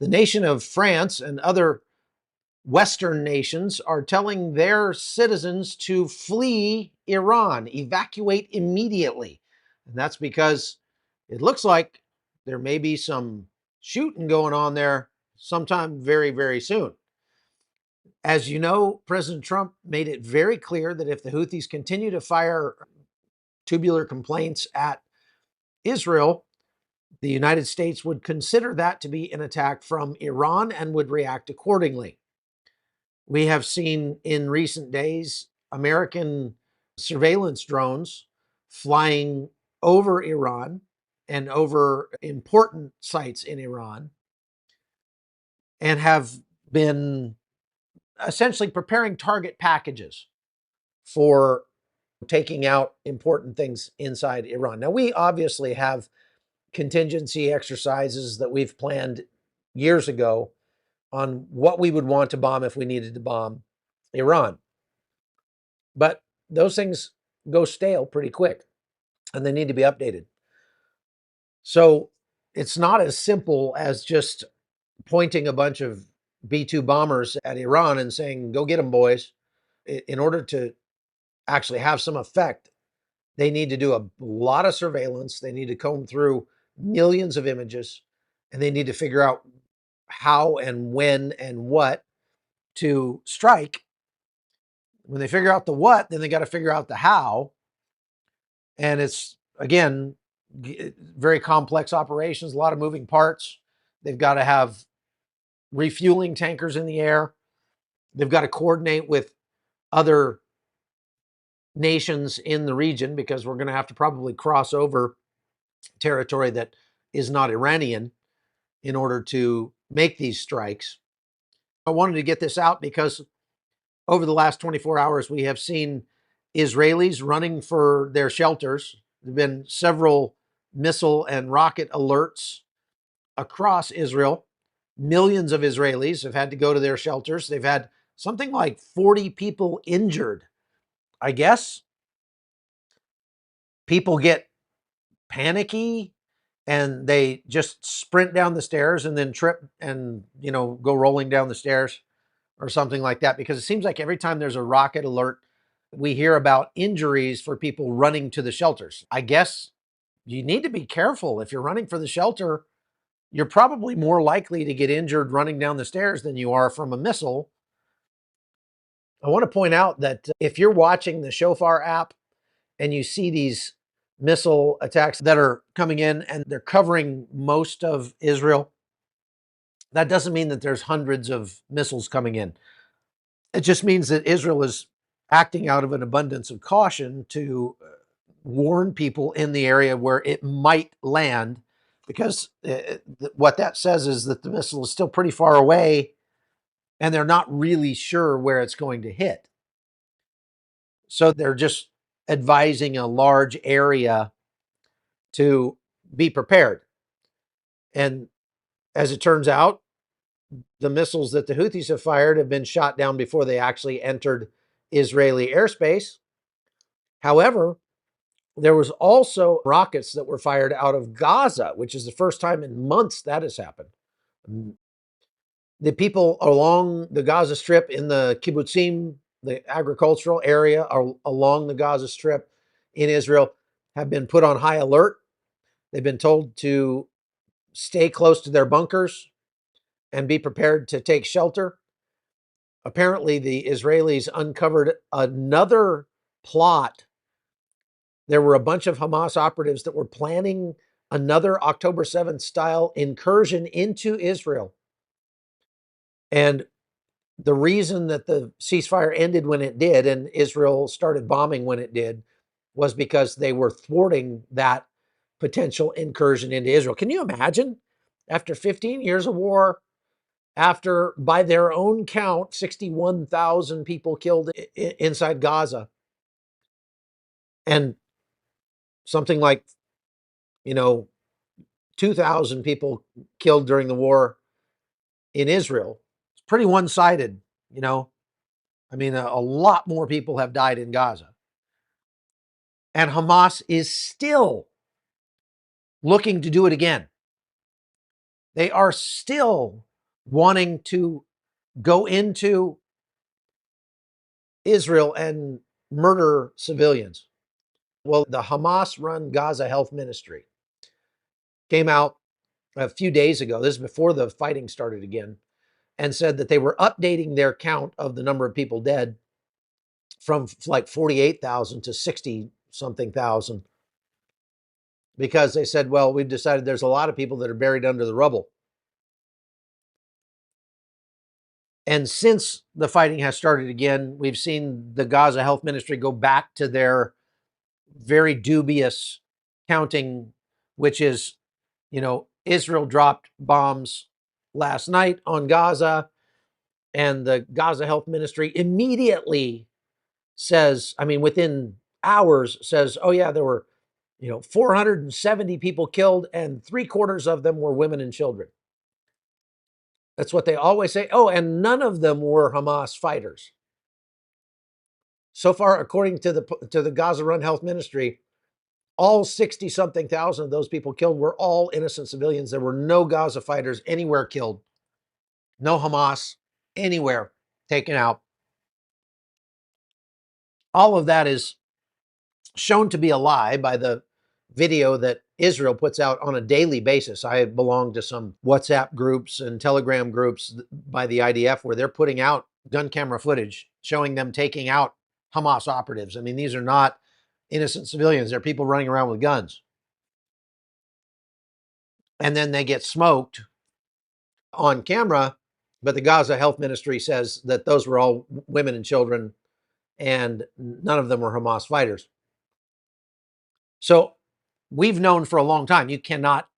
The nation of France and other Western nations are telling their citizens to flee Iran, evacuate immediately. And that's because it looks like there may be some shooting going on there sometime very, very soon. As you know, President Trump made it very clear that if the Houthis continue to fire tubular complaints at Israel, the United States would consider that to be an attack from Iran and would react accordingly. We have seen in recent days American surveillance drones flying over Iran and over important sites in Iran, and have been essentially preparing target packages for taking out important things inside Iran. Now, we obviously have contingency exercises that we've planned years ago on what we would want to bomb if we needed to bomb Iran. But those things go stale pretty quick and they need to be updated. So it's not as simple as just pointing a bunch of B-2 bombers at Iran and saying, go get them, boys. In order to actually have some effect, they need to do a lot of surveillance. They need to comb through millions of images, and they need to figure out how and when and what to strike. When they figure out the what, then they got to figure out the how. And it's, again, very complex operations, a lot of moving parts. They've got to have refueling tankers in the air. They've got to coordinate with other nations in the region, because we're going to have to probably cross over territory that is not Iranian in order to make these strikes. I wanted to get this out because over the last 24 hours, we have seen Israelis running for their shelters. There have been several missile and rocket alerts across Israel. Millions of Israelis have had to go to their shelters. They've had something like 40 people injured. I guess people get panicky and they just sprint down the stairs and then trip and, go rolling down the stairs or something like that. Because it seems like every time there's a rocket alert, we hear about injuries for people running to the shelters. I guess you need to be careful. If you're running for the shelter, you're probably more likely to get injured running down the stairs than you are from a missile. I want to point out that if you're watching the Shofar app and you see these missile attacks that are coming in and they're covering most of Israel, that doesn't mean that there's hundreds of missiles coming in. It just means that Israel is acting out of an abundance of caution to warn people in the area where it might land, because what that says is that the missile is still pretty far away and they're not really sure where it's going to hit. So they're just advising a large area to be prepared. And as it turns out, the missiles that the Houthis have fired have been shot down before they actually entered Israeli airspace. However, there was also rockets that were fired out of Gaza, which is the first time in months that has happened. The people along the Gaza Strip in the kibbutzim, the agricultural area along the Gaza Strip in Israel, have been put on high alert. They've been told to stay close to their bunkers and be prepared to take shelter. Apparently, the Israelis uncovered another plot. There were a bunch of Hamas operatives that were planning another October 7th style incursion into Israel. And the reason that the ceasefire ended when it did and Israel started bombing when it did was because they were thwarting that potential incursion into Israel. Can you imagine? After 15 years of war, after, by their own count, 61,000 people killed inside Gaza, and something like, 2,000 people killed during the war in Israel. It's pretty one-sided, a lot more people have died in Gaza. And Hamas is still looking to do it again. They are still wanting to go into Israel and murder civilians. Well, the Hamas-run Gaza Health Ministry came out a few days ago, this is before the fighting started again, and said that they were updating their count of the number of people dead from like 48,000 to 60 something thousand, because they said, well, we've decided there's a lot of people that are buried under the rubble. And since the fighting has started again, we've seen the Gaza Health Ministry go back to their very dubious counting, which is, Israel dropped bombs last night on Gaza, and the Gaza Health Ministry immediately says, within hours, says, oh, yeah, there were, 470 people killed, and 3/4 of them were women and children. That's what they always say. Oh, and none of them were Hamas fighters. So far, according to the Gaza Run Health Ministry, all 60 something thousand of those people killed were all innocent civilians. There were no Gaza fighters anywhere killed, no Hamas anywhere taken out. All of that is shown to be a lie by the video that Israel puts out on a daily basis. I belong to some WhatsApp groups and Telegram groups by the IDF where they're putting out gun camera footage showing them taking out Hamas operatives. These are not innocent civilians. They're people running around with guns. And then they get smoked on camera, but the Gaza Health Ministry says that those were all women and children and none of them were Hamas fighters. So we've known for a long time you cannot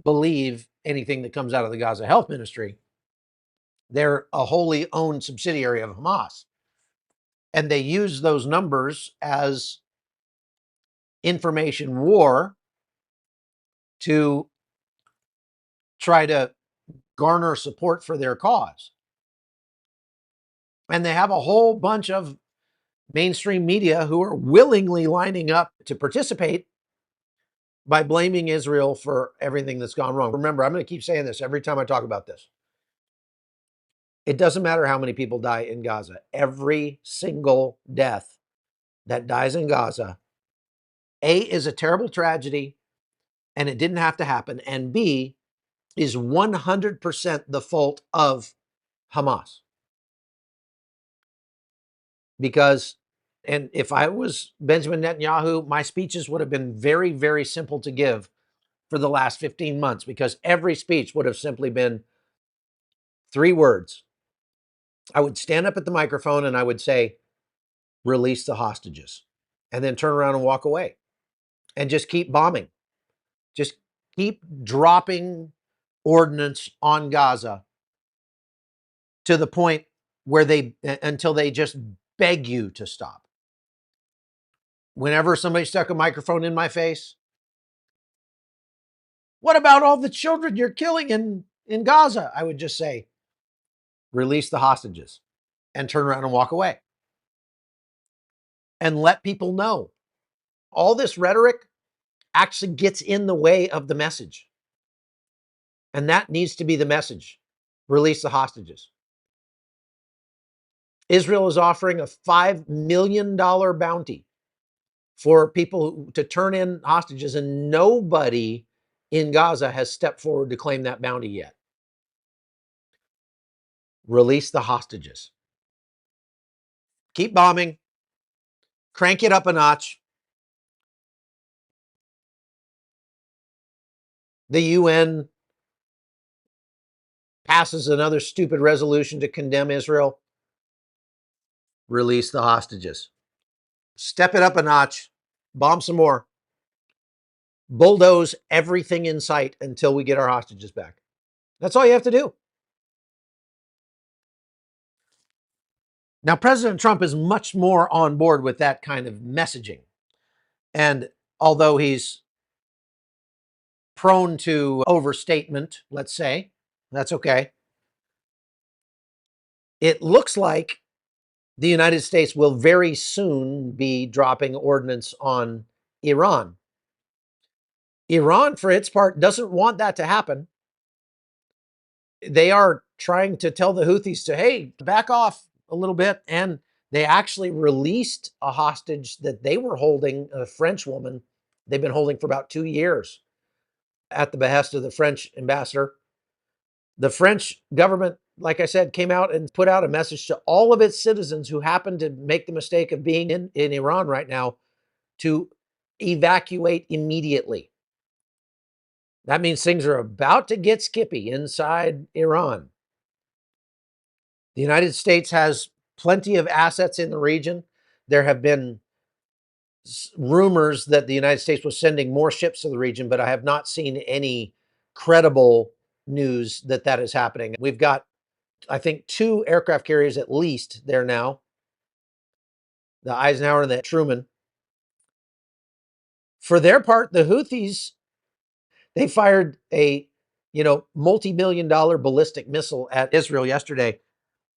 believe anything that comes out of the Gaza Health Ministry. They're a wholly owned subsidiary of Hamas. And they use those numbers as information war to try to garner support for their cause. And they have a whole bunch of mainstream media who are willingly lining up to participate by blaming Israel for everything that's gone wrong. Remember, I'm going to keep saying this every time I talk about this. It doesn't matter how many people die in Gaza. Every single death that dies in Gaza, A, is a terrible tragedy and it didn't have to happen, and B, is 100% the fault of Hamas. Because, and if I was Benjamin Netanyahu, my speeches would have been very, very simple to give for the last 15 months, because every speech would have simply been 3 words. I would stand up at the microphone and I would say, release the hostages, and then turn around and walk away and just keep bombing. Just keep dropping ordnance on Gaza to the point where until they just beg you to stop. Whenever somebody stuck a microphone in my face, what about all the children you're killing in Gaza? I would just say, release the hostages and turn around and walk away. And let people know. All this rhetoric actually gets in the way of the message. And that needs to be the message. Release the hostages. Israel is offering a $5 million bounty for people to turn in hostages, and nobody in Gaza has stepped forward to claim that bounty yet. Release the hostages. Keep bombing. Crank it up a notch. The UN passes another stupid resolution to condemn Israel. Release the hostages. Step it up a notch. Bomb some more. Bulldoze everything in sight until we get our hostages back. That's all you have to do. Now, President Trump is much more on board with that kind of messaging. And although he's prone to overstatement, let's say, that's okay. It looks like the United States will very soon be dropping ordnance on Iran. Iran, for its part, doesn't want that to happen. They are trying to tell the Houthis to, hey, back off a little bit. And they actually released a hostage that they were holding, a French woman they've been holding for about 2 years at the behest of the French ambassador. The French government, like I said, came out and put out a message to all of its citizens who happen to make the mistake of being in Iran right now to evacuate immediately. That means things are about to get skippy inside Iran. The United States has plenty of assets in the region. There have been rumors that the United States was sending more ships to the region, but I have not seen any credible news that that is happening. We've got, I think, 2 aircraft carriers at least there now, the Eisenhower and the Truman. For their part, the Houthis, they fired a, multi-million dollar ballistic missile at Israel yesterday.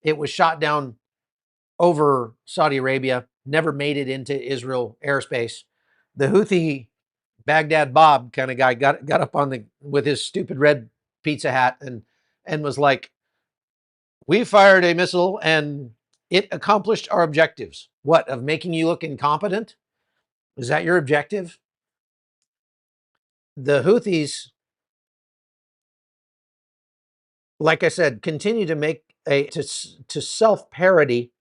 It was shot down over Saudi Arabia, never made it into Israel airspace. The Houthi Baghdad Bob kind of guy got up on the with his stupid red pizza hat and was like, "We fired a missile and it accomplished our objectives." What, of making you look incompetent? Is that your objective? The Houthis, like I said, continue to make to self-parody.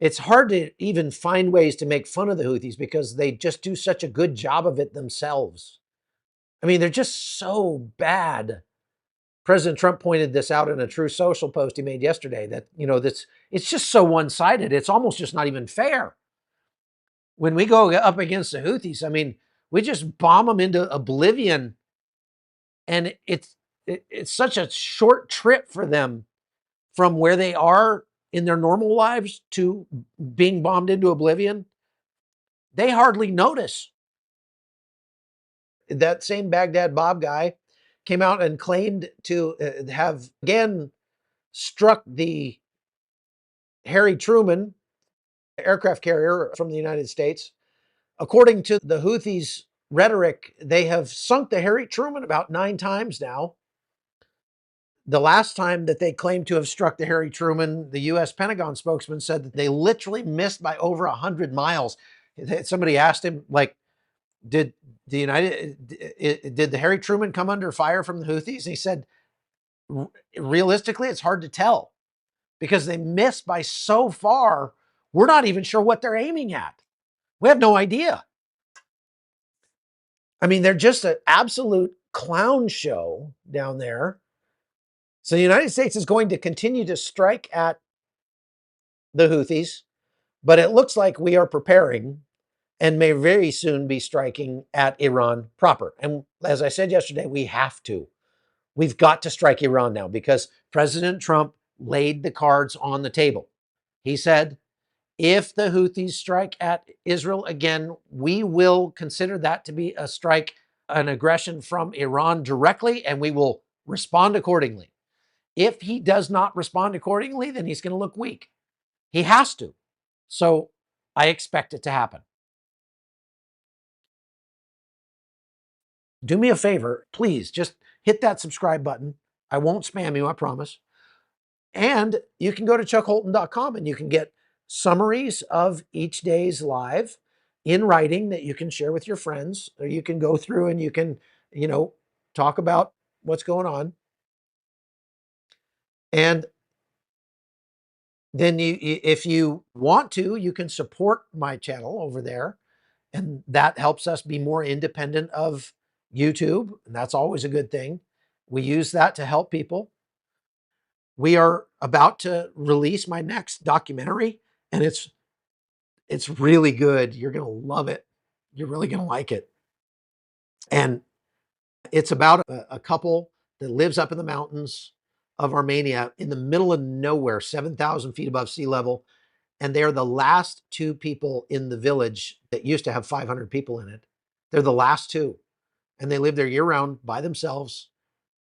It's hard to even find ways to make fun of the Houthis because they just do such a good job of it themselves. I mean, they're just so bad. President Trump pointed this out in a True Social post he made yesterday that, this it's just so one-sided. It's almost just not even fair. When we go up against the Houthis, I mean, we just bomb them into oblivion, and it's such a short trip for them from where they are in their normal lives to being bombed into oblivion. They hardly notice. That same Baghdad Bob guy came out and claimed to have again struck the Harry Truman aircraft carrier from the United States. According to the Houthis' rhetoric, they have sunk the Harry Truman about 9 times now. The last time that they claimed to have struck the Harry Truman, the U.S. Pentagon spokesman said that they literally missed by over 100 miles. Somebody asked him, like, did the Harry Truman come under fire from the Houthis? And he said, realistically, it's hard to tell because they missed by so far. We're not even sure what they're aiming at. We have no idea. I mean, they're just an absolute clown show down there. So the United States is going to continue to strike at the Houthis, but it looks like we are preparing and may very soon be striking at Iran proper. And as I said yesterday, we have to. We've got to strike Iran now because President Trump laid the cards on the table. He said, if the Houthis strike at Israel again, we will consider that to be a strike, an aggression from Iran directly, and we will respond accordingly. If he does not respond accordingly, then he's going to look weak. He has to. So I expect it to happen. Do me a favor, please, just hit that subscribe button. I won't spam you, I promise. And you can go to chuckholton.com and you can get summaries of each day's live in writing that you can share with your friends, or you can go through and you can, talk about what's going on. And then if you want to, you can support my channel over there. And that helps us be more independent of YouTube. And that's always a good thing. We use that to help people. We are about to release my next documentary, and it's really good. You're going to love it. You're really going to like it. And it's about a couple that lives up in the mountains of Armenia in the middle of nowhere, 7,000 feet above sea level. And they're the last 2 people in the village that used to have 500 people in it. They're the last 2. And they live there year round by themselves.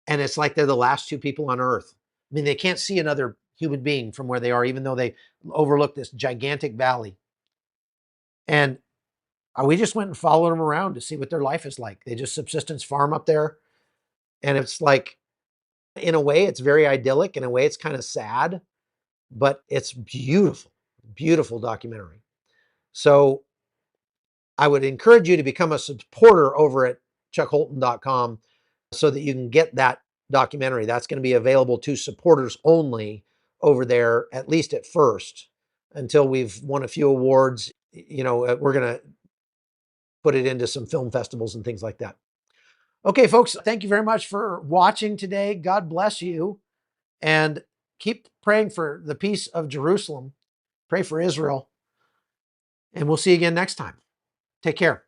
And it's like they're the last 2 people on earth. I mean, they can't see another human being from where they are, even though they overlook this gigantic valley. And we just went and followed them around to see what their life is like. They just subsistence farm up there. And it's like In a way, it's very idyllic. In a way, it's kind of sad, but it's beautiful, beautiful documentary. So I would encourage you to become a supporter over at chuckholton.com so that you can get that documentary. That's going to be available to supporters only over there, at least at first, until we've won a few awards. We're going to put it into some film festivals and things like that. Okay, folks, thank you very much for watching today. God bless you. And keep praying for the peace of Jerusalem. Pray for Israel. And we'll see you again next time. Take care.